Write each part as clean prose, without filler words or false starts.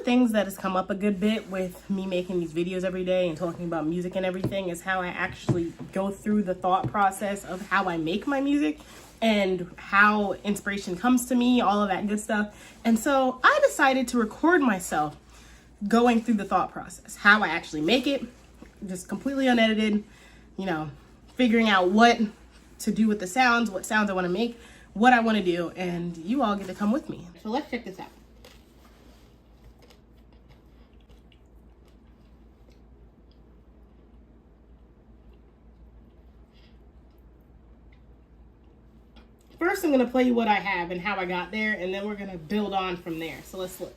the things that has come up a good bit with me making these videos every day and talking about music and everything is how I actually go through the thought process of how I make my music and how inspiration comes to me, all of that good stuff. And so I decided to record myself going through the thought process, how I actually make it, just completely unedited, you know, figuring out what to do with the sounds, what sounds I want to make, what I want to do, and you all get to come with me. So let's check this out. First, I'm going to play you what I have and how I got there, and then we're going to build on from there. So let's look.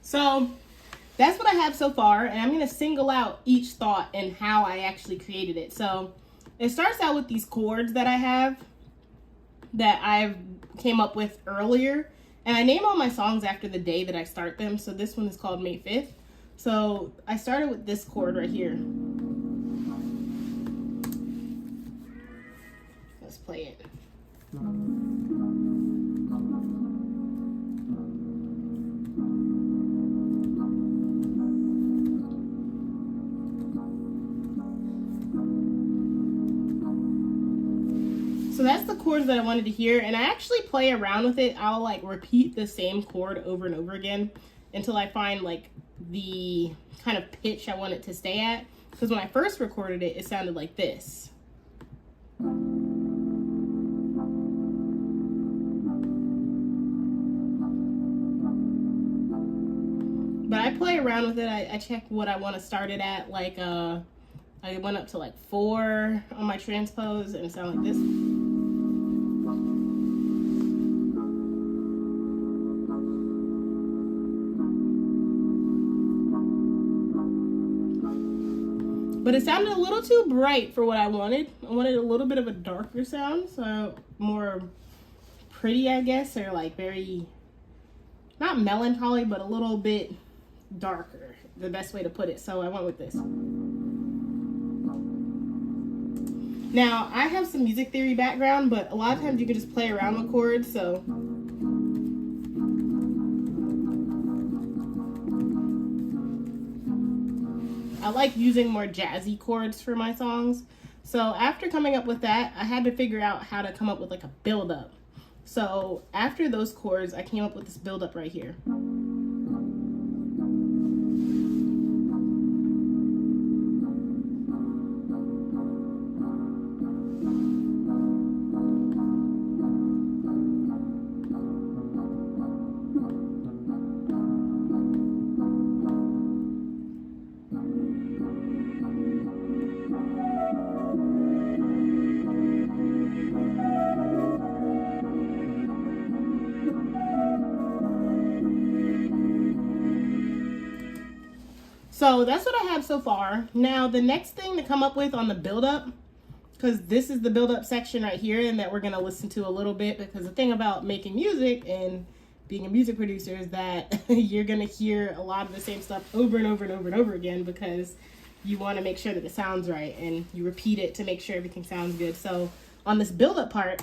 So that's what I have so far, and I'm going to single out each thought and how I actually created it. So it starts out with these chords that I have that I've came up with earlier, and I name all my songs after the day that I start them. So this one is called May 5th. So I started with this chord right here. Let's play it. So that's the chords that I wanted to hear, and I actually play around with it. I'll like repeat the same chord over and over again until I find like the kind of pitch I want it to stay at. Because when I first recorded it, it sounded like this. But I play around with it. I check what I want to start it at. Like I went up to like 4 on my transpose, and it sounded like this. But it sounded a little too bright for what I wanted. I wanted a little bit of a darker sound, so more pretty, I guess, or like very, not melancholy, but a little bit darker, the best way to put it. So I went with this. Now, I have some music theory background, but a lot of times you can just play around with chords, so. I like using more jazzy chords for my songs. So after coming up with that, I had to figure out how to come up with like a build-up. So after those chords, I came up with this build-up right here. So that's what I have so far. Now the next thing to come up with on the build-up, because this is the build-up section right here and that we're going to listen to a little bit, because the thing about making music and being a music producer is that you're going to hear a lot of the same stuff over and over and over and over again, because you want to make sure that it sounds right and you repeat it to make sure everything sounds good. So on this build-up part,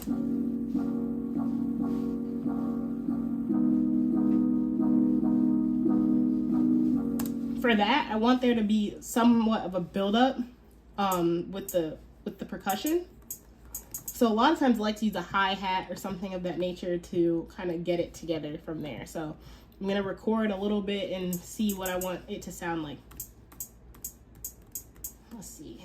for that, I want there to be somewhat of a build-up with the percussion. So a lot of times I like to use a hi-hat or something of that nature to kind of get it together from there. So I'm going to record a little bit and see what I want it to sound like. Let's see.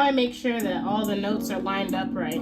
I make sure that all the notes are lined up right.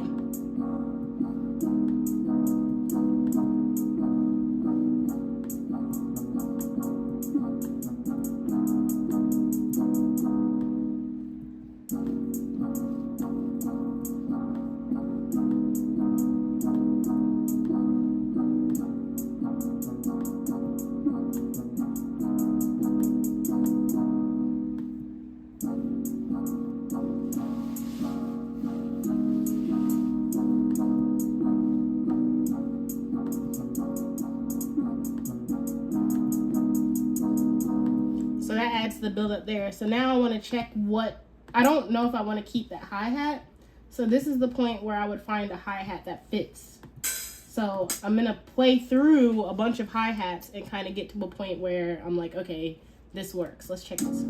So that adds the build up there. So now I want to check what, I don't know if I want to keep that hi-hat. So this is the point where I would find a hi-hat that fits. So I'm going to play through a bunch of hi-hats and kind of get to a point where I'm like, okay, this works. Let's check this.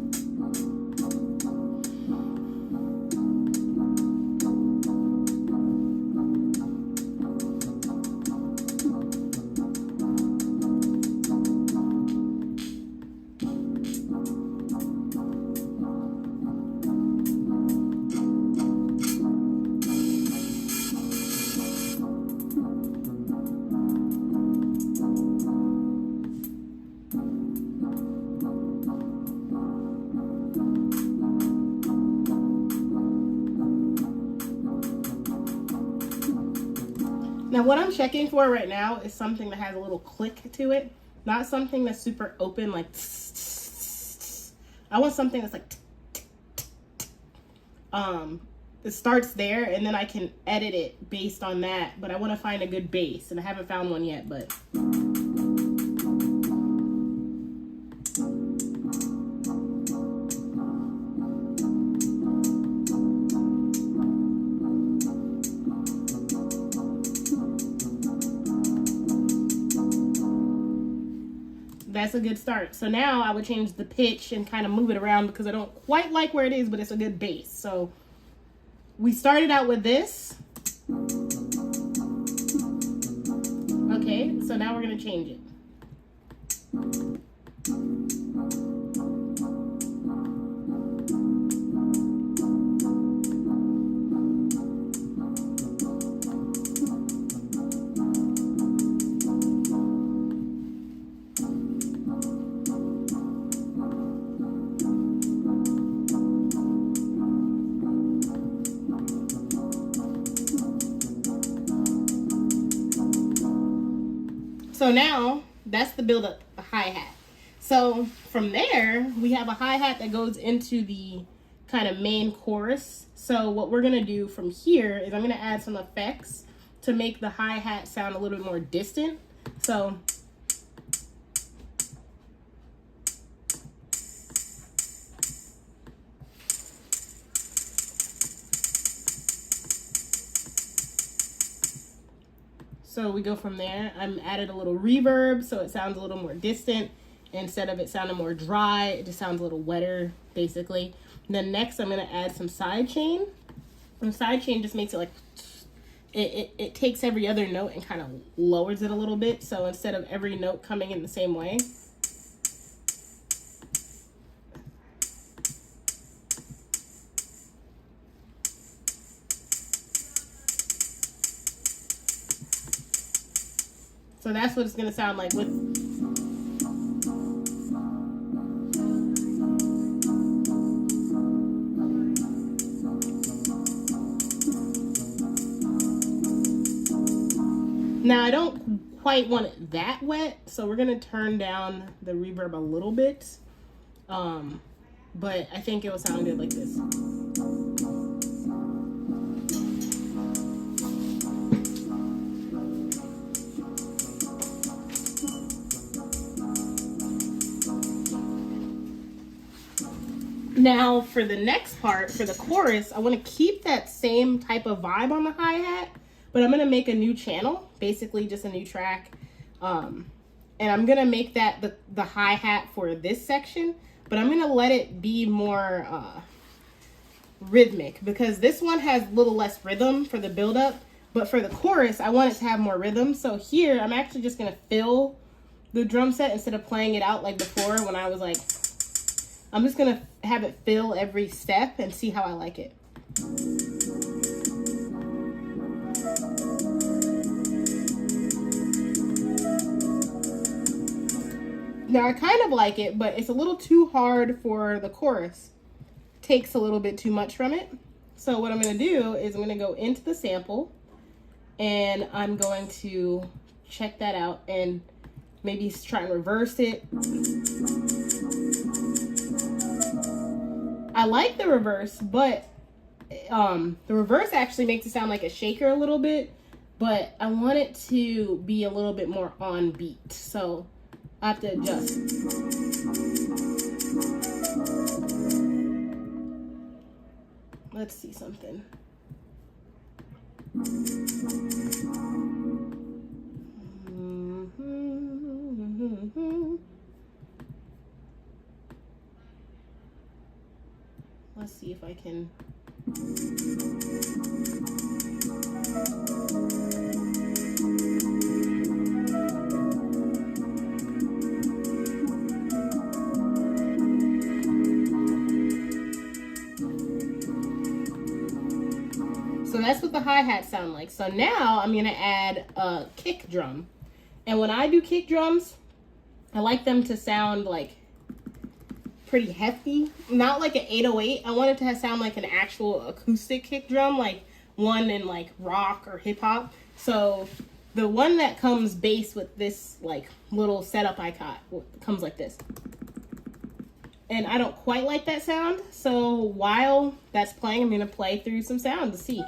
Now what I'm checking for right now is something that has a little click to it, not something that's super open like I want something that's like it starts there and then I can edit it based on that, but I want to find a good bass and I haven't found one yet, but that's a good start. So now I would change the pitch and kind of move it around because I don't quite like where it is, but it's a good bass. So we started out with this. Okay, so now we're going to change it. So now that's the build up hi-hat. So from there, we have a hi-hat that goes into the kind of main chorus. So what we're gonna do from here is I'm gonna add some effects to make the hi-hat sound a little bit more distant. So we go from there. I'm added a little reverb so it sounds a little more distant. Instead of it sounding more dry, it just sounds a little wetter, basically. And then next I'm gonna add some sidechain. And sidechain just makes it like, it takes every other note and kind of lowers it a little bit. So instead of every note coming in the same way, so that's what it's going to sound like with. Now I don't quite want it that wet, so we're going to turn down the reverb a little bit. But I think it will sound good like this. Now for the next part, for the chorus, I want to keep that same type of vibe on the hi-hat, but I'm going to make a new channel, basically just a new track. And I'm going to make that the hi-hat for this section, but I'm going to let it be more rhythmic because this one has a little less rhythm for the build-up, but for the chorus, I want it to have more rhythm. So here, I'm actually just going to fill the drum set instead of playing it out like before when I was like, I'm just going to have it fill every step and see how I like it. Now I kind of like it, but it's a little too hard for the chorus. Takes a little bit too much from it. So what I'm going to do is I'm going to go into the sample and I'm going to check that out and maybe try and reverse it. I like the reverse, but the reverse actually makes it sound like a shaker a little bit, but I want it to be a little bit more on beat. So I have to adjust. Let's see something. Let's see if I can. So that's what the hi-hat sound like. So now I'm gonna add a kick drum. And when I do kick drums, I like them to sound like pretty hefty. Not like an 808. I want it to sound like an actual acoustic kick drum, like one in like rock or hip hop. So the one that comes bass with this like little setup I got comes like this. And I don't quite like that sound. So while that's playing, I'm gonna play through some sound to see.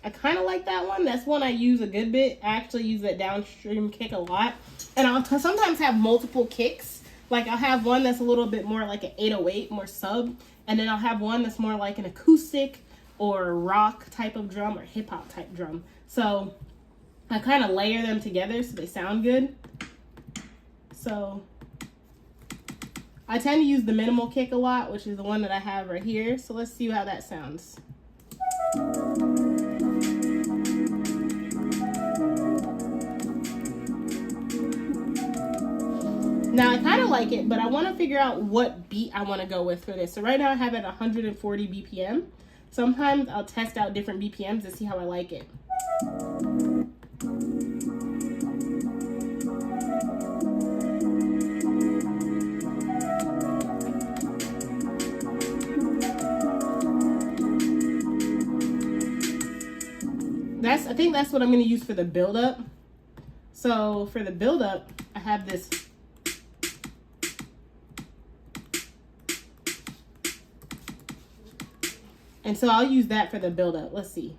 I kind of like that one. That's one I use a good bit. I actually use that downstream kick a lot. And I'll sometimes have multiple kicks. Like I'll have one that's a little bit more like an 808, more sub. And then I'll have one that's more like an acoustic or rock type of drum or hip hop type drum. So I kind of layer them together so they sound good. So I tend to use the minimal kick a lot, which is the one that I have right here. So let's see how that sounds. Now I kind of like it, but I want to figure out what beat I want to go with for this. So right now I have it at 140 BPM. Sometimes I'll test out different BPMs to see how I like it. I think that's what I'm going to use for the build-up. So for the build-up, I have this. And so I'll use that for the build-up. Let's see.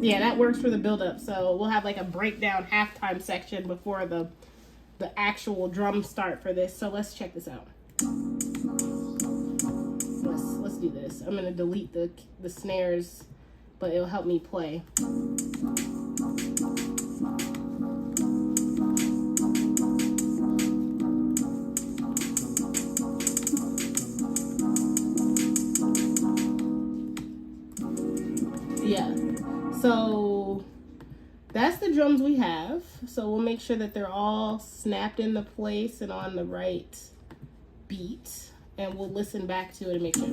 Yeah, that works for the build-up. So we'll have like a breakdown halftime section before the actual drums start for this. So let's check this out. Let's do this. I'm gonna delete the snares, but it'll help me play. Yeah. So that's the drums we have. So we'll make sure that they're all snapped into place and on the right beat. And we'll listen back to it and make sure.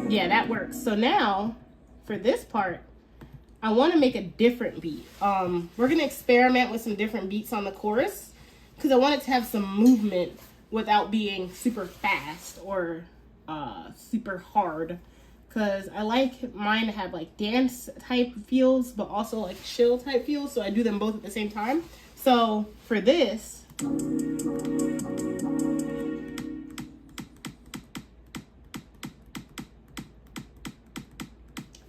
Yeah, that works. So now for this part, I want to make a different beat. We're going to experiment with some different beats on the chorus because I want it to have some movement without being super fast or super hard. Because I like mine to have like dance type feels, but also like chill type feels. So I do them both at the same time. So for this,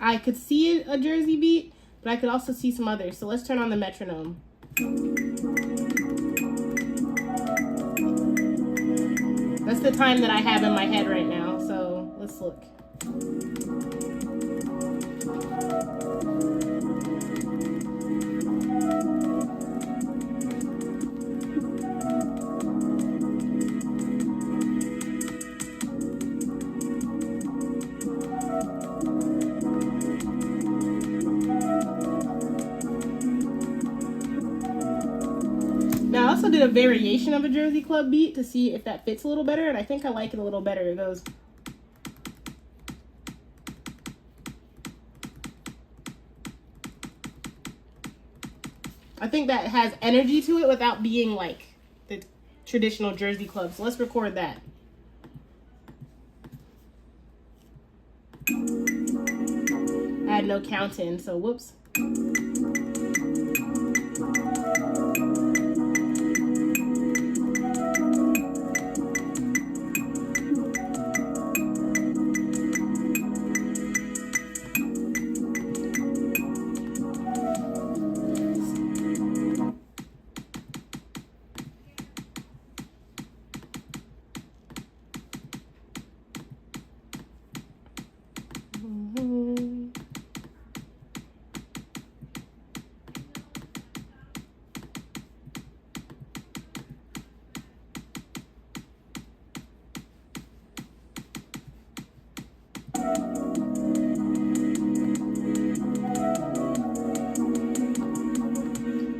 I could see a Jersey beat, but I could also see some others. So let's turn on the metronome. That's the time that I have in my head right now. So let's look. Now, I also did a variation of a Jersey Club beat to see if that fits a little better, and I think I like it a little better. It goes... I think that has energy to it without being like the traditional Jersey Club. So let's record that. I had no counting, so whoops.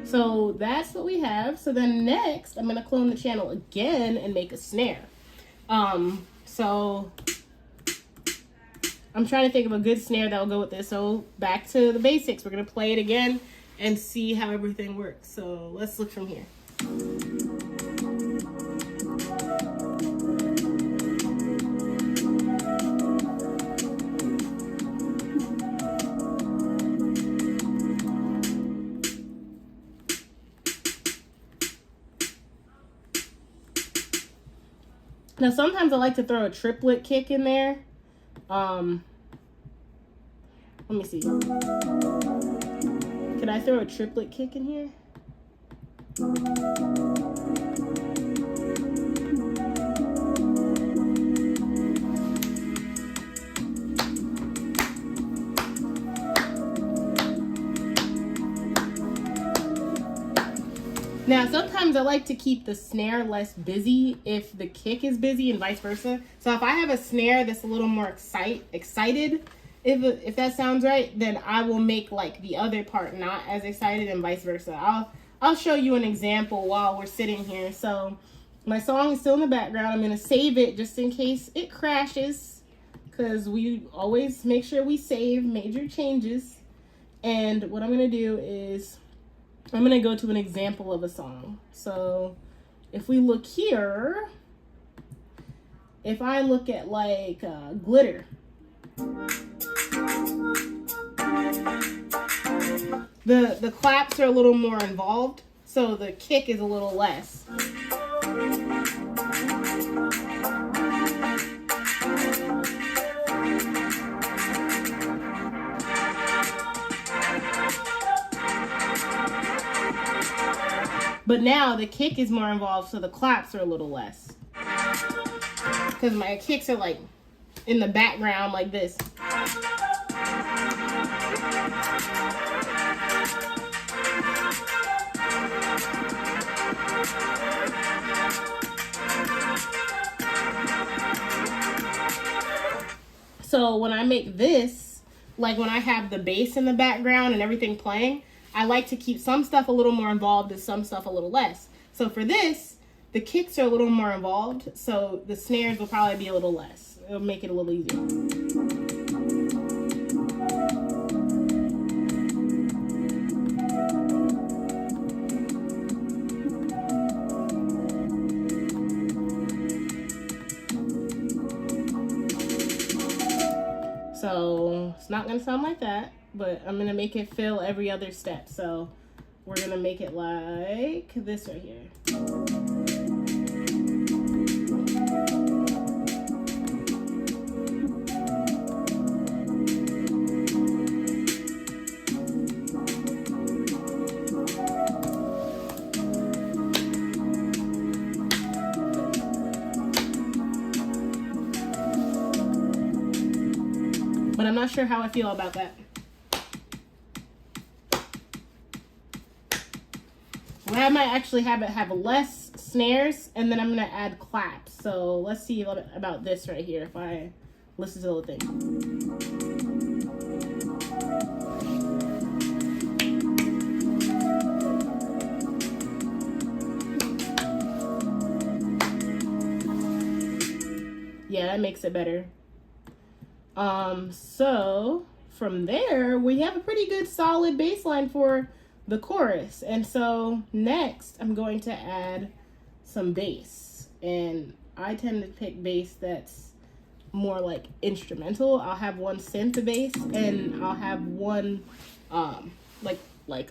So that's what we have. So then next, I'm gonna clone the channel again and make a snare. So I'm trying to think of a good snare that will go with this. So back to the basics. We're gonna play it again and see how everything works. So let's look from here. Now, sometimes I like to throw a triplet kick in there. Let me see. Can I throw a triplet kick in here? Now, sometimes I like to keep the snare less busy if the kick is busy and vice versa. So if I have a snare that's a little more excited, if that sounds right, then I will make like the other part not as excited and vice versa. I'll show you an example while we're sitting here. So my song is still in the background. I'm going to save it just in case it crashes, because we always make sure we save major changes. And what I'm going to do is I'm going to go to an example of a song. So if we look here, if I look at like Glitter, the claps are a little more involved, so the kick is a little less. But now the kick is more involved, so the claps are a little less. Because my kicks are like in the background like this. So when I make this, like when I have the bass in the background and everything playing, I like to keep some stuff a little more involved and some stuff a little less. So for this, the kicks are a little more involved, so the snares will probably be a little less. It'll make it a little easier. So it's not gonna sound like that, but I'm gonna make it fill every other step. So we're gonna make it like this right here. I'm not sure how I feel about that. I might actually have it have less snares, and then I'm gonna add claps. So let's see about this right here if I listen to the whole thing. Yeah, that makes it better. So from there, we have a pretty good solid bass line for the chorus. And so next, I'm going to add some bass. And I tend to pick bass that's more like instrumental. I'll have one synth bass, and I'll have one like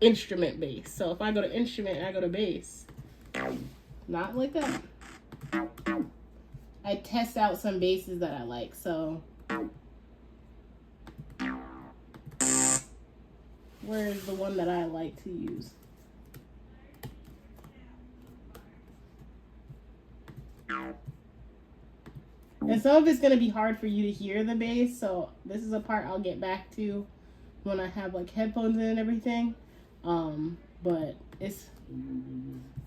instrument bass. So if I go to instrument and I go to bass, not like that. I test out some basses that I like. So where's the one that I like to use? And some of it's going to be hard for you to hear the bass, so this is a part I'll get back to when I have like headphones in and everything. But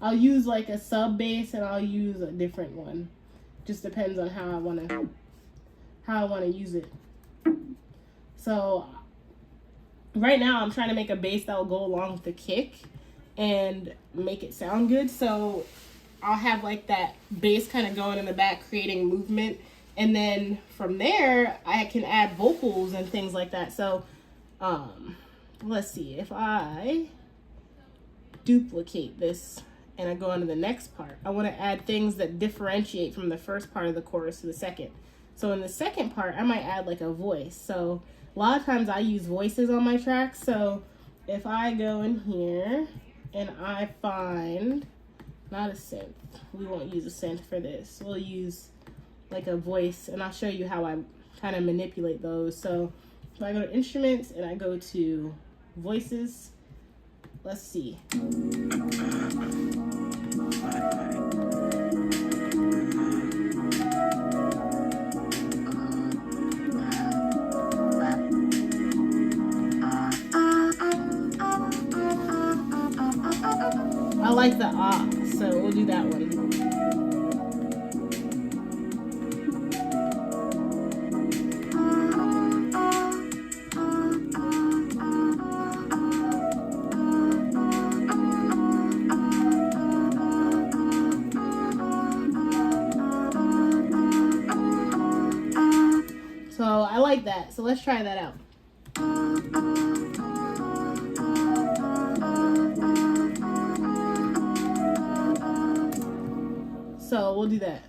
I'll use like a sub bass, and I'll use a different one. Just depends on how I want to use it. So right now I'm trying to make a bass that will go along with the kick and make it sound good. So I'll have like that bass kind of going in the back, creating movement. And then from there, I can add vocals and things like that. So let's see, if I duplicate this and I go on to the next part, I want to add things that differentiate from the first part of the chorus to the second. So in the second part, I might add like a voice. So a lot of times I use voices on my tracks. So if I go in here and I find, not a synth, we won't use a synth for this. We'll use like a voice, and I'll show you how I kind of manipulate those. So if I go to instruments and I go to voices, let's see. I like the ah, so we'll do that one. So I like that. So let's try that out. So we'll do that.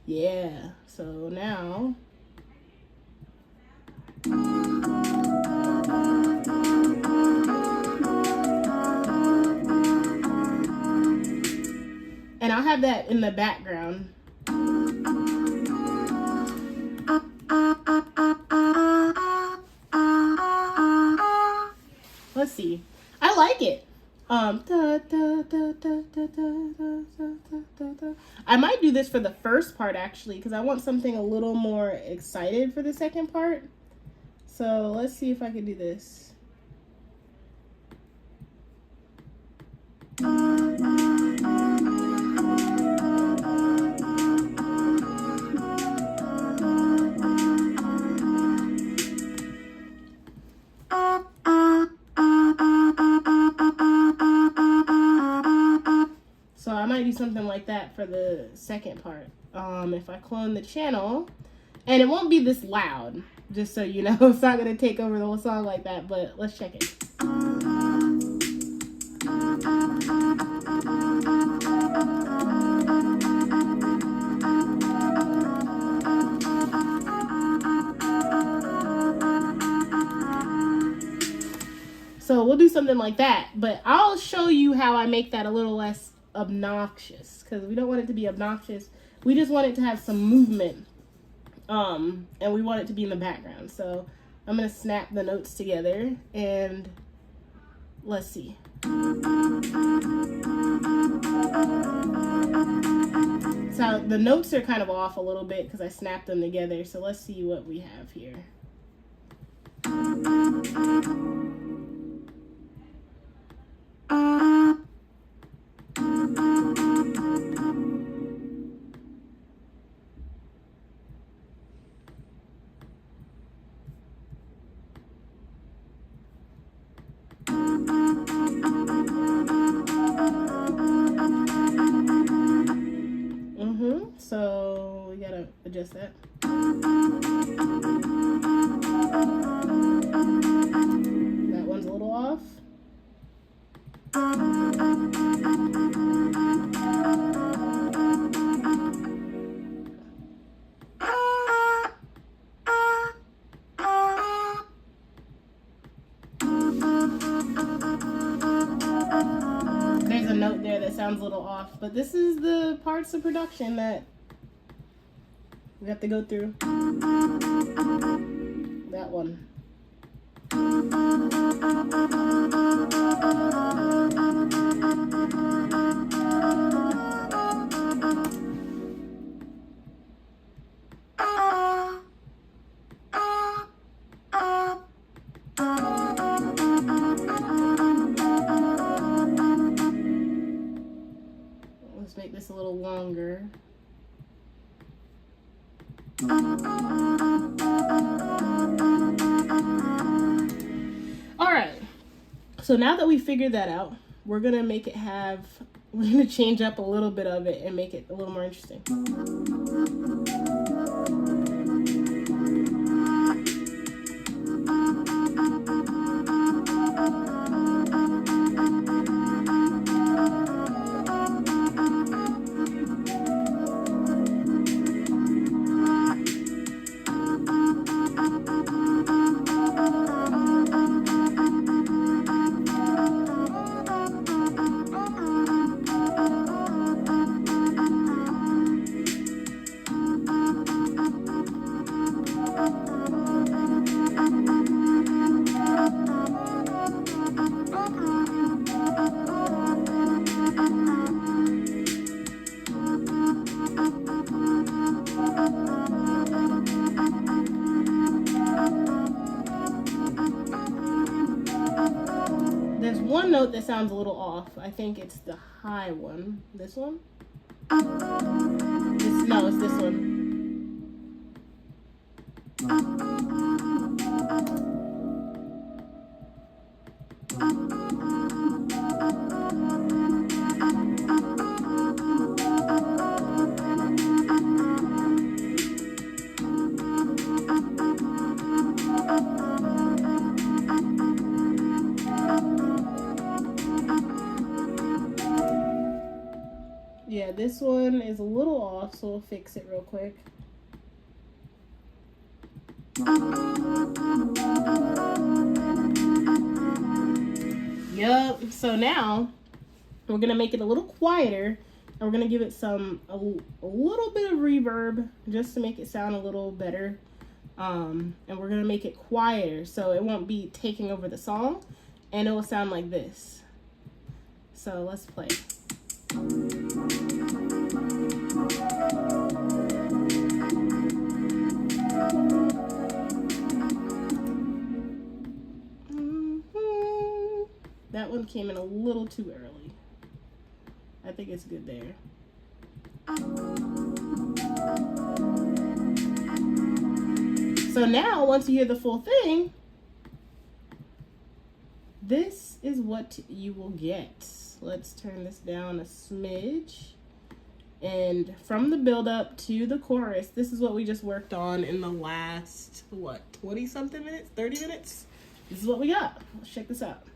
Yeah. So now and I'll have that in the background. Let's see. I like it. I might do this for the first part actually, because I want something a little more excited for the second part. So let's see if I can do this. So I might do something like that for the second part. If I clone the channel, and it won't be this loud, just so you know. It's not gonna take over the whole song like that, but let's check it. So we'll do something like that, but I'll show you how I make that a little less obnoxious, because we don't want it to be obnoxious. We just want it to have some movement, and we want it to be in the background. So I'm gonna snap the notes together, and let's see. So how the notes are kind of off a little bit because I snapped them together. So let's see what we have here. So we gotta adjust that. That one's a little off. There's a note there that sounds a little off, but this is the parts of production that we have to go through. That one. Let's make this a little longer. All right, so now that we figured that out, we're gonna change up a little bit of it and make it a little more interesting. There's one note that sounds a little off. I think it's the high one. This one? No, it's this one. Yeah, this one is a little off, so we'll fix it real quick. Yup, so now we're gonna make it a little quieter, and we're gonna give it a little bit of reverb just to make it sound a little better. And we're gonna make it quieter so it won't be taking over the song, and it will sound like this. So let's play. That one came in a little too early. I think it's good there. So now, once you hear the full thing, this is what you will get. Let's turn this down a smidge. And from the build up to the chorus, this is what we just worked on in the last, 20 something minutes, 30 minutes? This is what we got. Let's check this out.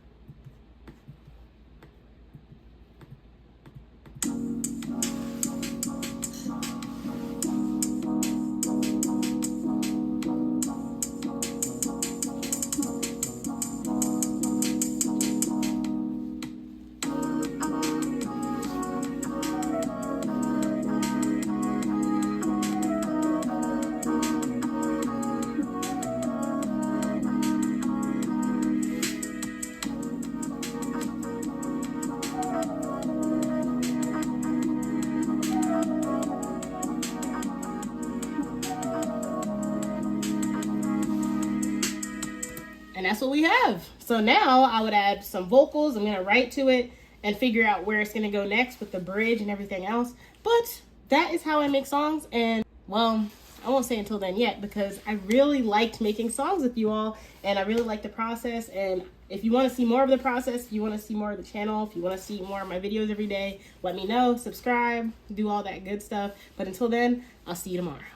And that's what we have. So now I would add some vocals. I'm going to write to it and figure out where it's going to go next with the bridge and everything else. But that is how I make songs. And, well, I won't say until then yet, because I really liked making songs with you all, and I really like the process. And if you want to see more of the process, if you want to see more of the channel, if you want to see more of my videos every day, let me know, subscribe, do all that good stuff. But until then, I'll see you tomorrow.